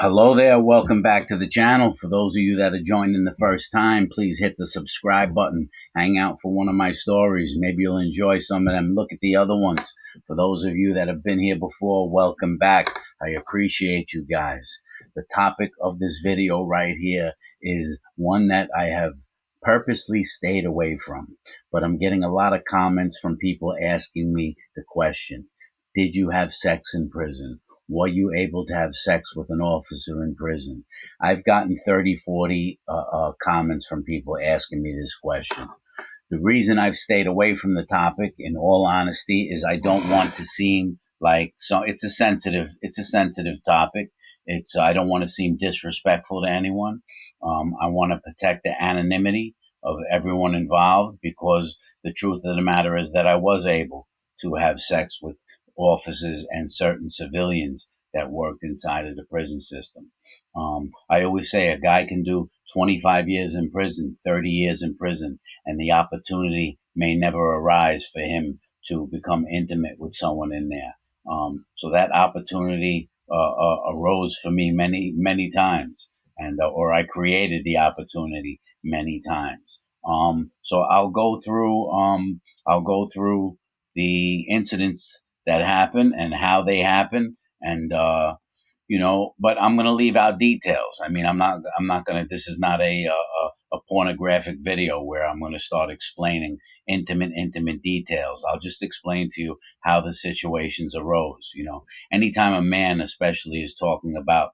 Hello there. Welcome back to the channel. For those of you that are joining the first time, please hit the subscribe button. Hang out for one of my stories. Maybe you'll enjoy some of them. Look at the other ones. For those of you that have been here before, welcome back. I appreciate you guys. The topic of this video right here is one that I have purposely stayed away from, but I'm getting a lot of comments from people asking me the question, did you have sex in prison? Were you able to have sex with an officer in prison? I've gotten 30, 40 comments from people asking me this question. The reason I've stayed away from the topic, in all honesty, is I don't want to seem like it's a sensitive topic. I don't want to seem disrespectful to anyone. I want to protect the anonymity of everyone involved because the truth of the matter is that I was able to have sex with officers and certain civilians that worked inside of the prison system. I always say a guy can do 25 years in prison, 30 years in prison, and the opportunity may never arise for him to become intimate with someone in there. So that opportunity arose for me many, many times, and or I created the opportunity many times. So I'll go through the incidents that happen and how they happen, and but I'm going to leave out details. I mean, I'm not going to. This is not a pornographic video where I'm going to start explaining intimate details. I'll just explain to you how the situations arose. Anytime a man, especially, is talking about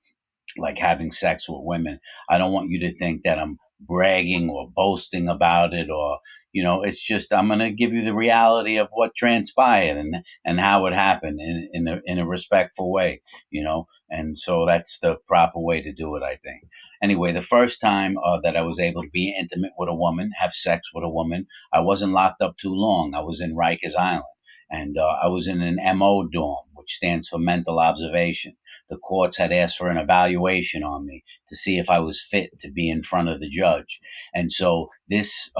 like having sex with women, I don't want you to think that I'm bragging or boasting about it, or it's just I'm going to give you the reality of what transpired and how it happened in a respectful way, and so that's the proper way to do it, I think. Anyway, the first time that I was able to be intimate with a woman, have sex with a woman, I wasn't locked up too long. I was in Rikers Island, and I was in an MO dorm, which stands for mental observation. The courts had asked for an evaluation on me to see if I was fit to be in front of the judge. And so this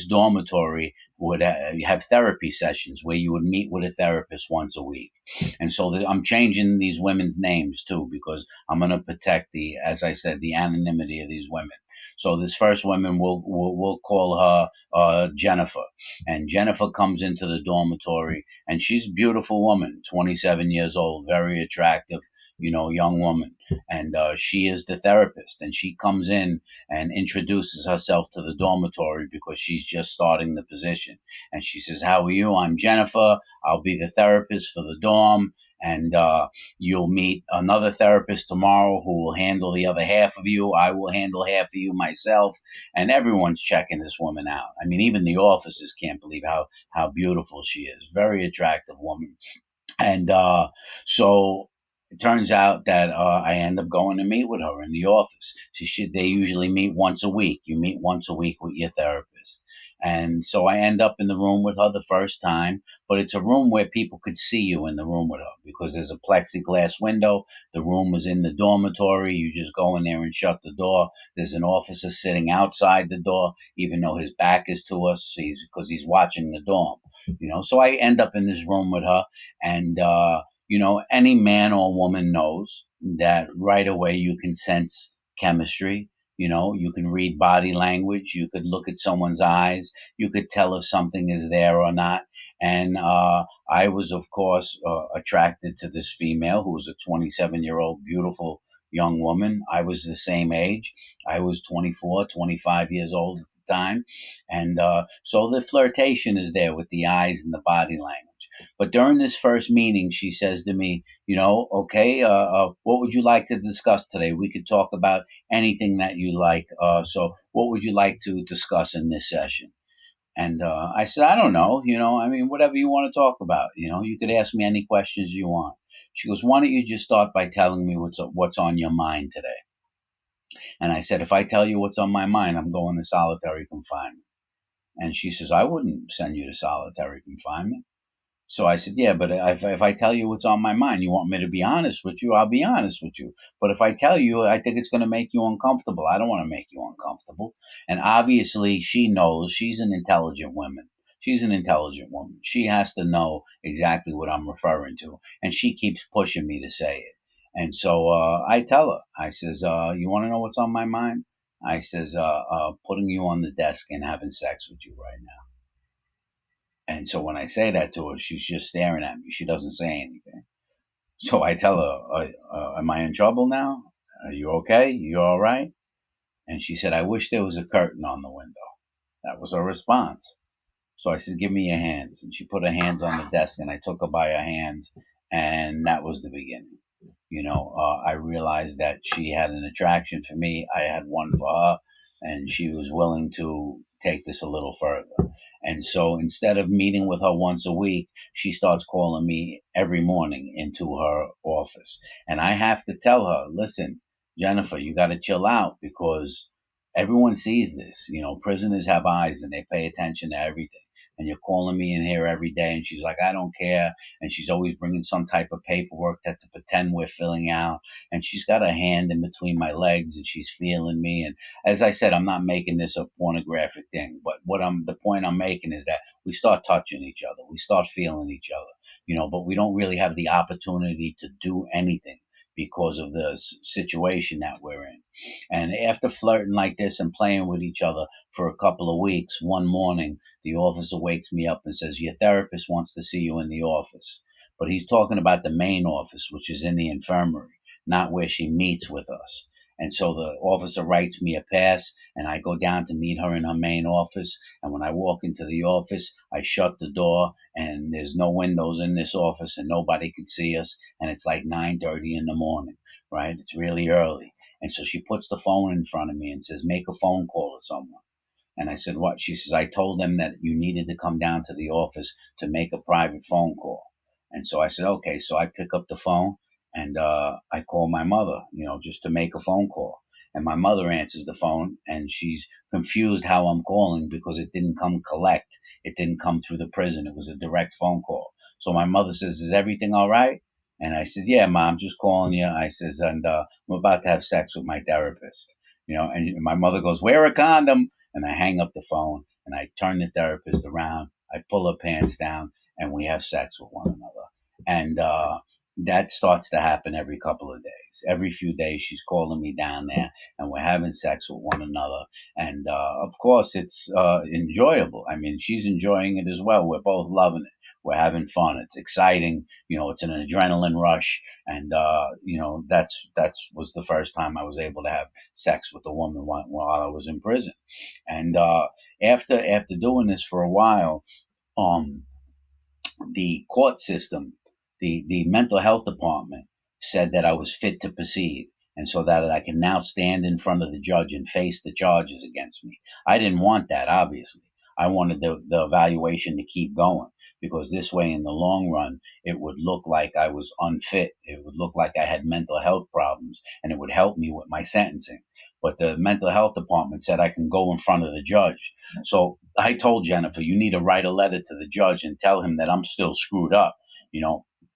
dormitory would have therapy sessions where you would meet with a therapist once a week. And so I'm changing these women's names too, because I'm going to protect as I said, the anonymity of these women. So this first woman, we'll call her Jennifer. And Jennifer comes into the dormitory, and she's a beautiful woman, 27 years old, very attractive, young woman. And she is the therapist. And she comes in and introduces herself to the dormitory because she's just starting the position. And she says, "How are you? I'm Jennifer. I'll be the therapist for the dorm. And you'll meet another therapist tomorrow who will handle the other half of you. I will handle half of you myself." And everyone's checking this woman out. I mean, even the officers can't believe how beautiful she is. Very attractive woman. And so it turns out that I end up going to meet with her in the office. They usually meet once a week. You meet once a week with your therapist. And so I end up in the room with her the first time, but it's a room where people could see you in the room with her because there's a plexiglass window. The room was in the dormitory. You just go in there and shut the door. There's an officer sitting outside the door, even though his back is to us, because he's watching the dorm. So I end up in this room with her, and any man or woman knows that right away you can sense chemistry. You can read body language. You could look at someone's eyes. You could tell if something is there or not. And I was, of course, attracted to this female who was a 27-year-old beautiful young woman. I was the same age. I was 24, 25 years old at the time. And so the flirtation is there with the eyes and the body language. But during this first meeting, she says to me, "Okay, what would you like to discuss today? We could talk about anything that you like. So what would you like to discuss in this session?" And I said, "I don't know. I mean, whatever you want to talk about. You could ask me any questions you want." She goes, "Why don't you just start by telling me what's on your mind today?" And I said, "If I tell you what's on my mind, I'm going to solitary confinement." And she says, "I wouldn't send you to solitary confinement." So I said, "Yeah, but if I tell you what's on my mind, you want me to be honest with you, I'll be honest with you. But if I tell you, I think it's going to make you uncomfortable. I don't want to make you uncomfortable." And obviously, she knows she's an intelligent woman. She's an intelligent woman. She has to know exactly what I'm referring to. And she keeps pushing me to say it. And so I tell her, I says, you want to know what's on my mind? I says, putting you on the desk and having sex with you right now. And so when I say that to her, she's just staring at me. She doesn't say anything. So I tell her, am I in trouble now? Are you okay? You all right? And she said, I wish there was a curtain on the window. That was her response. So I said, give me your hands. And she put her hands on the desk, and I took her by her hands, and that was the beginning. I realized that she had an attraction for me. I had one for her, and she was willing to take this a little further. And so instead of meeting with her once a week, she starts calling me every morning into her office. And I have to tell her, listen, Jennifer, you got to chill out because everyone sees this. Prisoners have eyes and they pay attention to everything. And you're calling me in here every day. And she's like, I don't care. And she's always bringing some type of paperwork that to pretend we're filling out. And she's got a hand in between my legs and she's feeling me. And as I said, I'm not making this a pornographic thing, but the point I'm making is that we start touching each other. We start feeling each other, but we don't really have the opportunity to do anything because of the situation that we're in. And after flirting like this and playing with each other for a couple of weeks, one morning, the officer wakes me up and says, your therapist wants to see you in the office. But he's talking about the main office, which is in the infirmary, not where she meets with us. And so the officer writes me a pass, and I go down to meet her in her main office. And when I walk into the office, I shut the door, and there's no windows in this office, and nobody can see us. And it's like 9:30 in the morning, right? It's really early. And so she puts the phone in front of me and says, make a phone call to someone. And I said, what? She says, I told them that you needed to come down to the office to make a private phone call. And so I said, okay. So I pick up the phone and I call my mother, just to make a phone call. And my mother answers the phone and she's confused how I'm calling because it didn't come collect. It didn't come through the prison. It was a direct phone call. So my mother says, is everything all right? And I said, yeah, Mom, just calling you. I says, and I'm about to have sex with my therapist. And my mother goes, wear a condom. And I hang up the phone and I turn the therapist around. I pull her pants down and we have sex with one another. And that starts to happen every couple of days. Every few days, she's calling me down there and we're having sex with one another. And of course, it's enjoyable. I mean, she's enjoying it as well. We're both loving it. We're having fun. It's exciting. It's an adrenaline rush. And, that's was the first time I was able to have sex with a woman while I was in prison. And after doing this for a while, um, the court system, the mental health department said that I was fit to proceed. And so that I can now stand in front of the judge and face the charges against me. I didn't want that, obviously. I wanted the evaluation to keep going because this way, in the long run, it would look like I was unfit. It would look like I had mental health problems and it would help me with my sentencing. But the mental health department said I can go in front of the judge. So I told Jennifer, you need to write a letter to the judge and tell him that I'm still screwed up,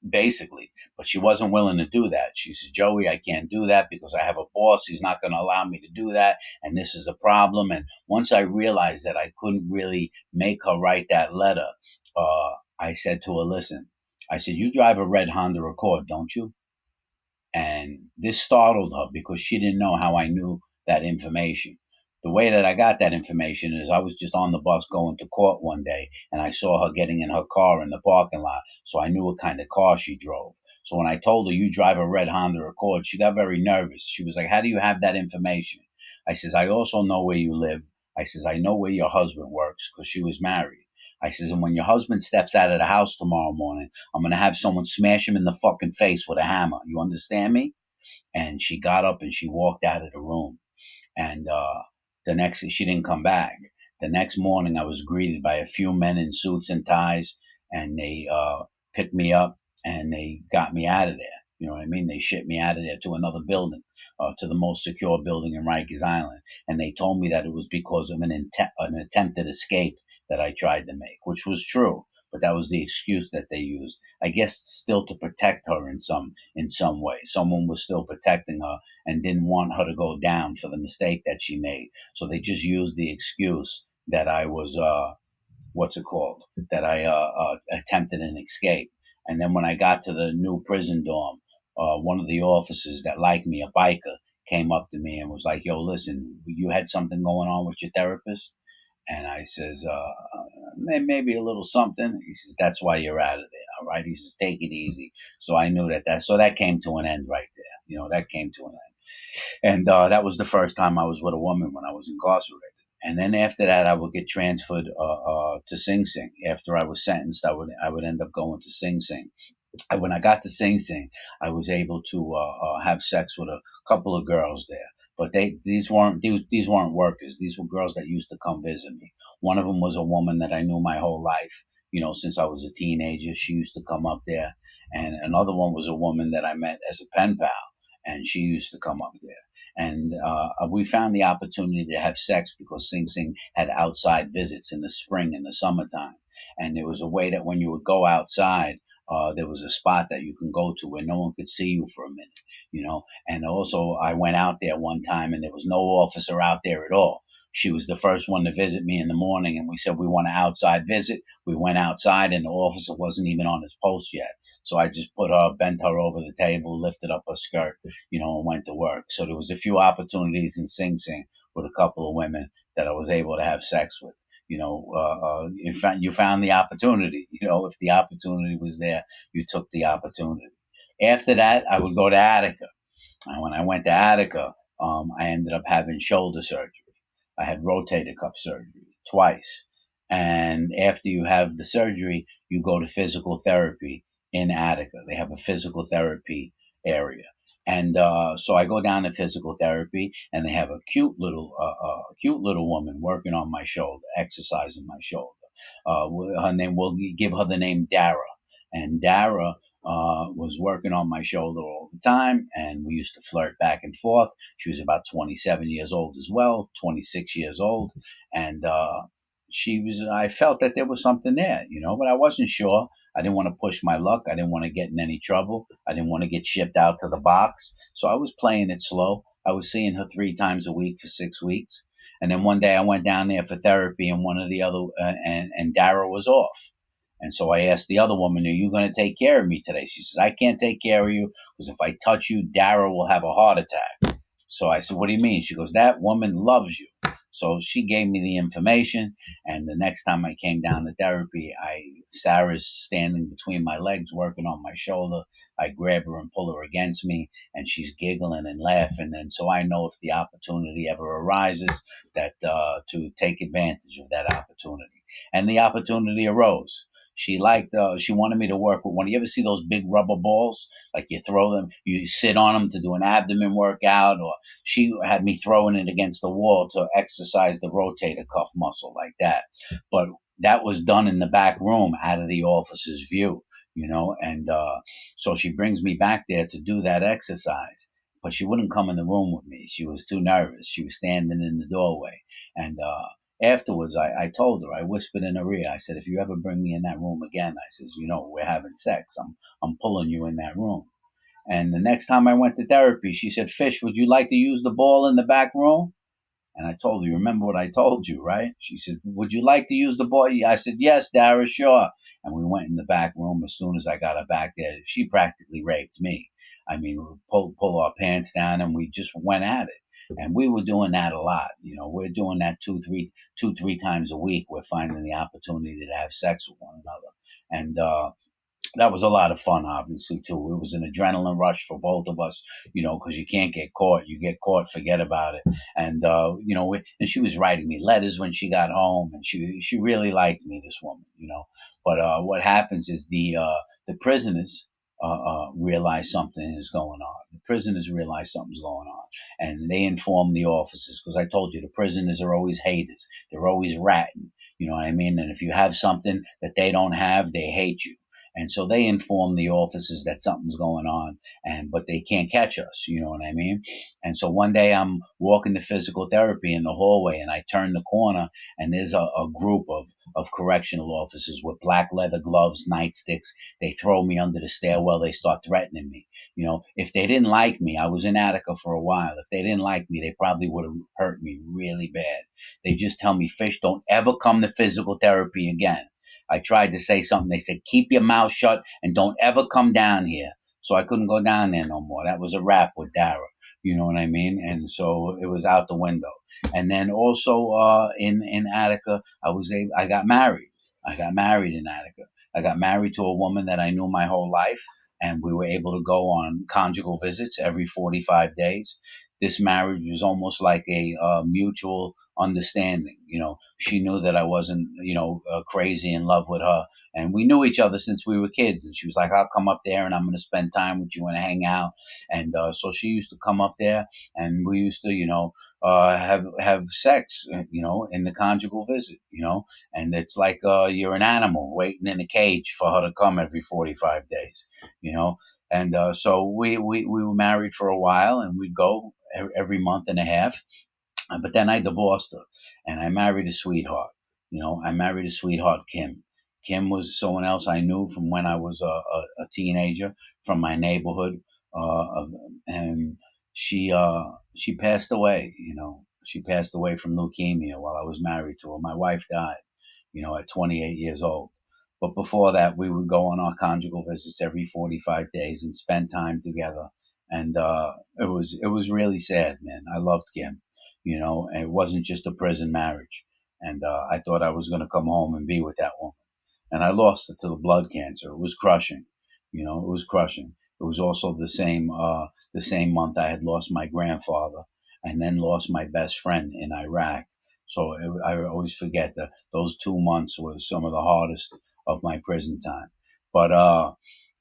basically. But she wasn't willing to do that. She said, Joey, I can't do that because I have a boss. He's not going to allow me to do that. And this is a problem. And once I realized that I couldn't really make her write that letter, I said to her, listen, I said, you drive a red Honda Accord, don't you? And this startled her because she didn't know how I knew that information. The way that I got that information is I was just on the bus going to court one day and I saw her getting in her car in the parking lot. So I knew what kind of car she drove. So when I told her, you drive a red Honda Accord, she got very nervous. She was like, how do you have that information? I says, I also know where you live. I says, I know where your husband works because she was married. I says, and when your husband steps out of the house tomorrow morning, I'm going to have someone smash him in the fucking face with a hammer. You understand me? And she got up and she walked out of the room. And she didn't come back. The next morning, I was greeted by a few men in suits and ties, and they picked me up and they got me out of there. You know what I mean? They shipped me out of there to another building, to the most secure building in Rikers Island. And they told me that it was because of an attempted escape that I tried to make, which was true. But that was the excuse that they used. I guess still to protect her in some way. Someone was still protecting her and didn't want her to go down for the mistake that she made. So they just used the excuse that I was, what's it called? That I attempted an escape. And then when I got to the new prison dorm, one of the officers that liked me, a biker, came up to me and was like, "Yo, listen, you had something going on with your therapist?" And I says, maybe a little something. He says, "That's why you're out of there, all right?" He says, "Take it easy." So I knew so that came to an end right there. That came to an end. And that was the first time I was with a woman when I was incarcerated. And then after that, I would get transferred to Sing Sing. After I was sentenced, I would end up going to Sing Sing. And when I got to Sing Sing, I was able to have sex with a couple of girls there. But these weren't workers. These were girls that used to come visit me. One of them was a woman that I knew my whole life. Since I was a teenager, she used to come up there. And another one was a woman that I met as a pen pal, and she used to come up there. And we found the opportunity to have sex because Sing Sing had outside visits in the spring and the summertime. And there was a way that when you would go outside, there was a spot that you can go to where no one could see you for a minute. And also, I went out there one time and there was no officer out there at all. She was the first one to visit me in the morning, and we said we want an outside visit. We went outside, and the officer wasn't even on his post yet. So I just bent her over the table, lifted up her skirt, and went to work. So there was a few opportunities in Sing Sing with a couple of women that I was able to have sex with. You found the opportunity. If the opportunity was there, you took the opportunity. After that, I would go to Attica. And when I went to Attica, I ended up having shoulder surgery. I had rotator cuff surgery twice. And after you have the surgery, you go to physical therapy in Attica. They have a physical therapy area. And so I go down to physical therapy, and they have a cute little woman working on my shoulder, exercising my shoulder. Her name, we'll give her the name Dara. And Dara was working on my shoulder all the time, and we used to flirt back and forth. She was about 27 years old as well, 26 years old, and I felt that there was something there, but I wasn't sure. I didn't want to push my luck. I didn't want to get in any trouble. I didn't want to get shipped out to the box. So I was playing it slow. I was seeing her 3 times a week for 6 weeks. And then one day I went down there for therapy, and one of the other, and Dara was off. And so I asked the other woman, "Are you going to take care of me today?" She says, "I can't take care of you because if I touch you, Dara will have a heart attack." So I said, "What do you mean?" She goes, "That woman loves you." So she gave me the information. And the next time I came down to therapy, Sarah's standing between my legs, working on my shoulder. I grab her and pull her against me, and she's giggling and laughing. And so I know if the opportunity ever arises, that to take advantage of that opportunity. And the opportunity arose. She wanted me to work with one. You ever see those big rubber balls? Like you throw them, you sit on them to do an abdomen workout, or she had me throwing it against the wall to exercise the rotator cuff muscle like that. But that was done in the back room out of the officer's view, and so she brings me back there to do that exercise. But she wouldn't come in the room with me. She was too nervous. She was standing in the doorway. And afterwards, I told her, I whispered in her ear, I said, "If you ever bring me in that room again," I says, "we're having sex. I'm pulling you in that room." And the next time I went to therapy, she said, "Fish, would you like to use the ball in the back room?" And I told her, "You remember what I told you, right?" She said, "Would you like to use the ball?" I said, "Yes, Dara, sure." And we went in the back room. As soon as I got her back there, she practically raped me. I mean, we pull our pants down, and we just went at it. And we were doing that a lot. We're doing that three times a week. We're finding the opportunity to have sex with one another. And that was a lot of fun, obviously, too. It was an adrenaline rush for both of us, because you can't get caught. You get caught, forget about it. And, and she was writing me letters when she got home, and she really liked me, this woman. But what happens is the prisoners realize something is going on. The prisoners realize something's going on, and they inform the officers, because I told you the prisoners are always haters. They're always ratting. You know what I mean? And if you have something that they don't have, they hate you. And so they inform the officers that something's going on, but they can't catch us. You know what I mean? And so one day I'm walking to physical therapy in the hallway, and I turn the corner, and there's a group of correctional officers with black leather gloves, nightsticks. They throw me under the stairwell. They start threatening me. If they didn't like me, I was in Attica for a while. If they didn't like me, they probably would have hurt me really bad. They just tell me, "Fish, don't ever come to physical therapy again." I tried to say something. They said, "Keep your mouth shut and don't ever come down here." so I couldn't go down there no more. That was a wrap with Dara. You know what I mean? And so it was out the window. And then also in Attica, I got married. I got married in Attica. I got married to a woman that I knew my whole life, and we were able to go on conjugal visits every 45 days. This marriage was almost like a mutual understanding. You know, she knew that I wasn't, crazy in love with her, and we knew each other since we were kids. And she was like, "I'll come up there, and I'm going to spend time with you and hang out." And so she used to come up there, and we used to, have sex, in the conjugal visit, and it's like you're an animal waiting in a cage for her to come every 45 days, you know. And so we were married for a while, and we'd go every month and a half. But then I divorced her, and I married a sweetheart. I married a sweetheart, Kim. Kim was someone else I knew from when I was a teenager, from my neighborhood, and she passed away. She passed away from leukemia while I was married to her. My wife died, at 28 years old. But before that, we would go on our conjugal visits every 45 days and spend time together. And it was really sad, man. I loved Kim, and it wasn't just a prison marriage. And I thought I was going to come home and be with that woman. And I lost it to the blood cancer. It was crushing, it was crushing. It was also the same month I had lost my grandfather, and then lost my best friend in Iraq. So I always forget that those 2 months was some of the hardest of my prison time. But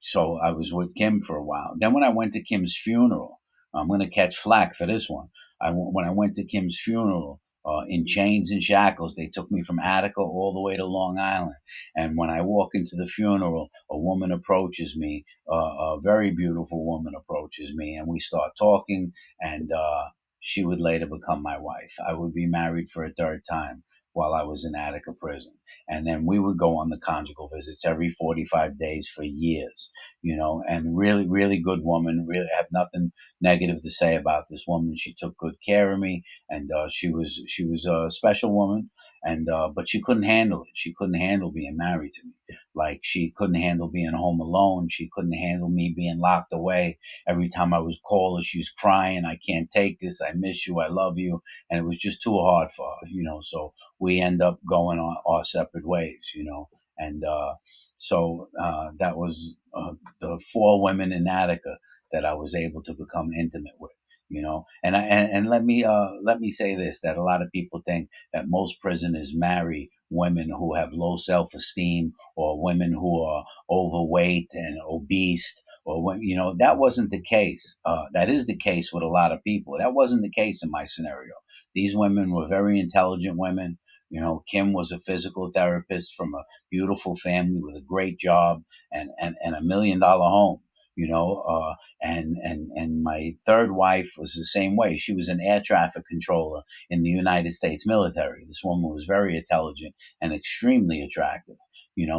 so I was with Kim for a while. Then when I went to Kim's funeral, I'm going to catch flack for this one. When I went to Kim's funeral, in chains and shackles, they took me from Attica all the way to Long Island. And when I walk into the funeral, a woman approaches me, a very beautiful woman approaches me, and we start talking. And she would later become my wife. I would be married for a third time while I was in Attica prison. And then we would go on the conjugal visits every 45 days for years, and really, really good woman. Really have nothing negative to say about this woman. She took good care of me, and she was a special woman. And but she couldn't handle it. She couldn't handle being married to me. Like, she couldn't handle being home alone. She couldn't handle me being locked away. Every time I was called her, she was crying, "I can't take this. I miss you. I love you." And it was just too hard for her, So we end up going our separate ways, And so that was the four women in Attica that I was able to become intimate with. And let me say this, that a lot of people think that most prisoners marry women who have low self-esteem, or women who are overweight and obese, or when, that wasn't the case. That is the case with a lot of people. That wasn't the case in my scenario. These women were very intelligent women. Kim was a physical therapist from a beautiful family with a great job, and $1 million home. And my third wife was the same way. She was an air traffic controller in the United States military. This woman was very intelligent and extremely attractive.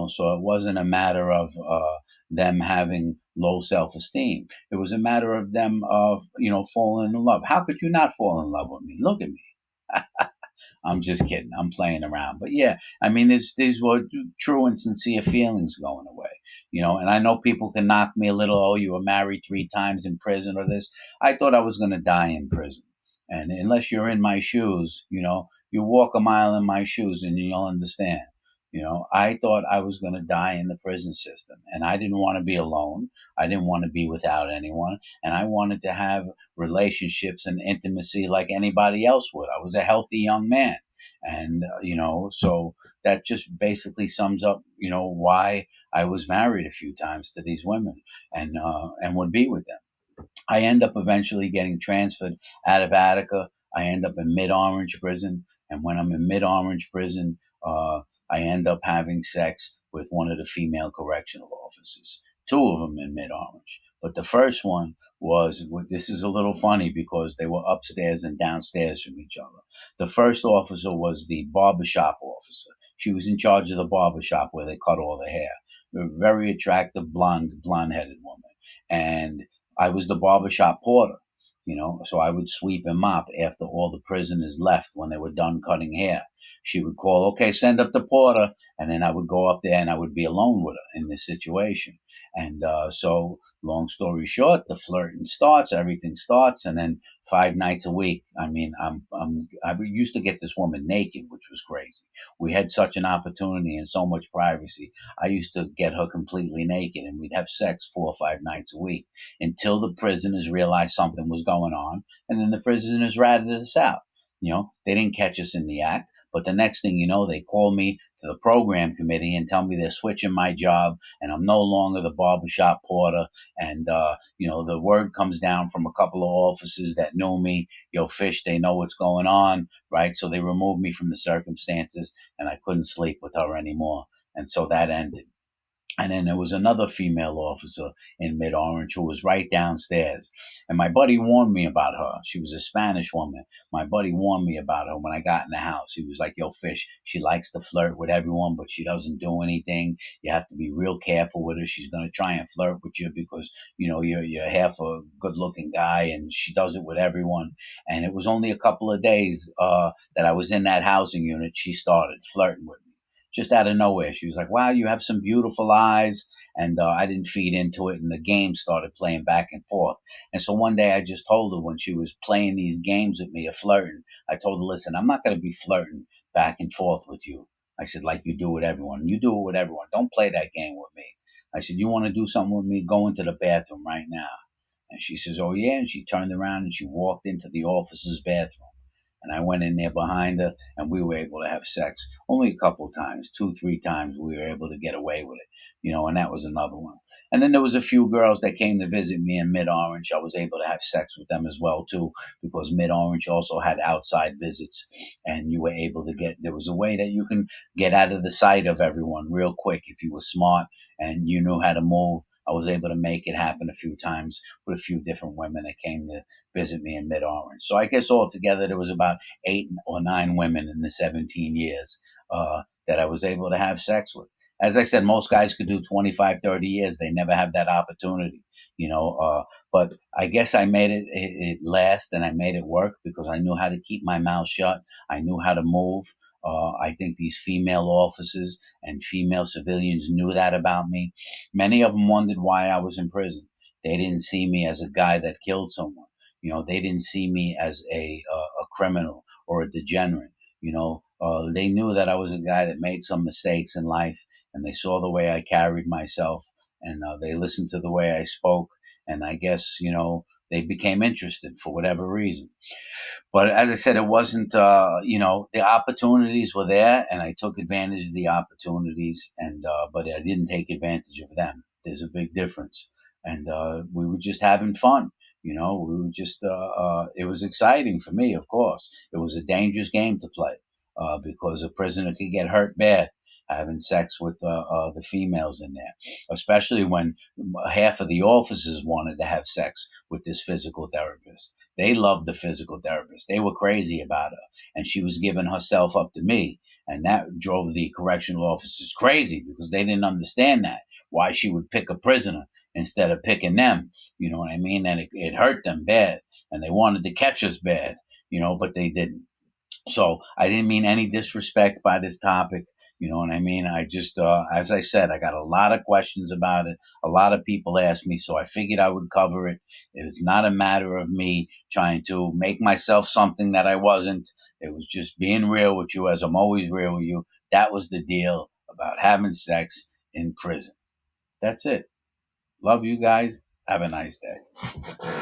So it wasn't a matter of them having low self-esteem. It was a matter of them of falling in love. How could you not fall in love with me? Look at me. I'm just kidding. I'm playing around. But yeah, I mean, these were true and sincere feelings going away, and I know people can knock me a little. "Oh, you were married 3 times in prison," or this. I thought I was going to die in prison. And unless you're in my shoes, you walk a mile in my shoes and you'll understand. I thought I was going to die in the prison system, and I didn't want to be alone. I didn't want to be without anyone, and I wanted to have relationships and intimacy like anybody else would. I was a healthy young man. And, so that just basically sums up, why I was married a few times to these women, and would be with them. I end up eventually getting transferred out of Attica. I end up in Mid Orange prison. And when I'm in Mid Orange prison, I end up having sex with one of the female correctional officers, two of them in Mid Orange. But the first one this is a little funny because they were upstairs and downstairs from each other. The first officer was the barbershop officer. She was in charge of the barbershop where they cut all the hair. A very attractive blonde headed woman. And I was the barbershop porter. So I would sweep and mop after all the prisoners left when they were done cutting hair. She would call, okay, send up the porter. And then I would go up there and I would be alone with her in this situation. And so, long story short, the flirting starts, everything starts. And then 5 nights a week, I mean, I used to get this woman naked, which was crazy. We had such an opportunity and so much privacy. I used to get her completely naked and we'd have sex 4 or 5 nights a week until the prisoners realized something was going on. And then the prisoners ratted us out. They didn't catch us in the act. But the next thing you know, they call me to the program committee and tell me they're switching my job and I'm no longer the barbershop porter. And, the word comes down from a couple of officers that know me. Yo, Fish, they know what's going on, right? So they removed me from the circumstances and I couldn't sleep with her anymore. And so that ended. And then there was another female officer in Mid Orange who was right downstairs. And my buddy warned me about her. She was a Spanish woman. My buddy warned me about her when I got in the house. He was like, yo, Fish, she likes to flirt with everyone, but she doesn't do anything. You have to be real careful with her. She's going to try and flirt with you because, you're half a good looking guy and she does it with everyone. And it was only a couple of days that I was in that housing unit. She started flirting with me just out of nowhere. She was like, wow, you have some beautiful eyes. And I didn't feed into it. And the game started playing back and forth. And so one day I just told her when she was playing these games with me of flirting, I told her, listen, I'm not going to be flirting back and forth with you. I said, like you do with everyone. You do it with everyone. Don't play that game with me. I said, you want to do something with me? Go into the bathroom right now. And she says, oh, yeah. And she turned around and she walked into the officer's bathroom. And I went in there behind her and we were able to have sex only a couple times, 2, 3 times we were able to get away with it, and that was another one. And then there was a few girls that came to visit me in Mid Orange. I was able to have sex with them as well too, because Mid Orange also had outside visits and you were able to there was a way that you can get out of the sight of everyone real quick if you were smart and you knew how to move. I was able to make it happen a few times with a few different women that came to visit me in Mid Orange. So I guess altogether there was about 8 or 9 women in the 17 years that I was able to have sex with. As I said, most guys could do 25, 30 years. They never have that opportunity, but I guess I made it last and I made it work because I knew how to keep my mouth shut. I knew how to move. I think these female officers and female civilians knew that about me. Many of them wondered why I was in prison. They didn't see me as a guy that killed someone. They didn't see me as a criminal or a degenerate. They knew that I was a guy that made some mistakes in life, and they saw the way I carried myself, and they listened to the way I spoke, and I guess they became interested for whatever reason. But as I said, it wasn't, the opportunities were there and I took advantage of the opportunities but I didn't take advantage of them. There's a big difference. And we were just having fun. We were just, it was exciting for me, of course. It was a dangerous game to play because a prisoner could get hurt bad having sex with the females in there, especially when half of the officers wanted to have sex with this physical therapist. They loved the physical therapist. They were crazy about her. And she was giving herself up to me. And that drove the correctional officers crazy because they didn't understand that. Why she would pick a prisoner instead of picking them. You know what I mean? And it hurt them bad. And they wanted to catch us bad, but they didn't. So I didn't mean any disrespect by this topic. You know what I mean? I just, as I said, I got a lot of questions about it. A lot of people asked me, so I figured I would cover it. It's not a matter of me trying to make myself something that I wasn't. It was just being real with you as I'm always real with you. That was the deal about having sex in prison. That's it. Love you guys. Have a nice day.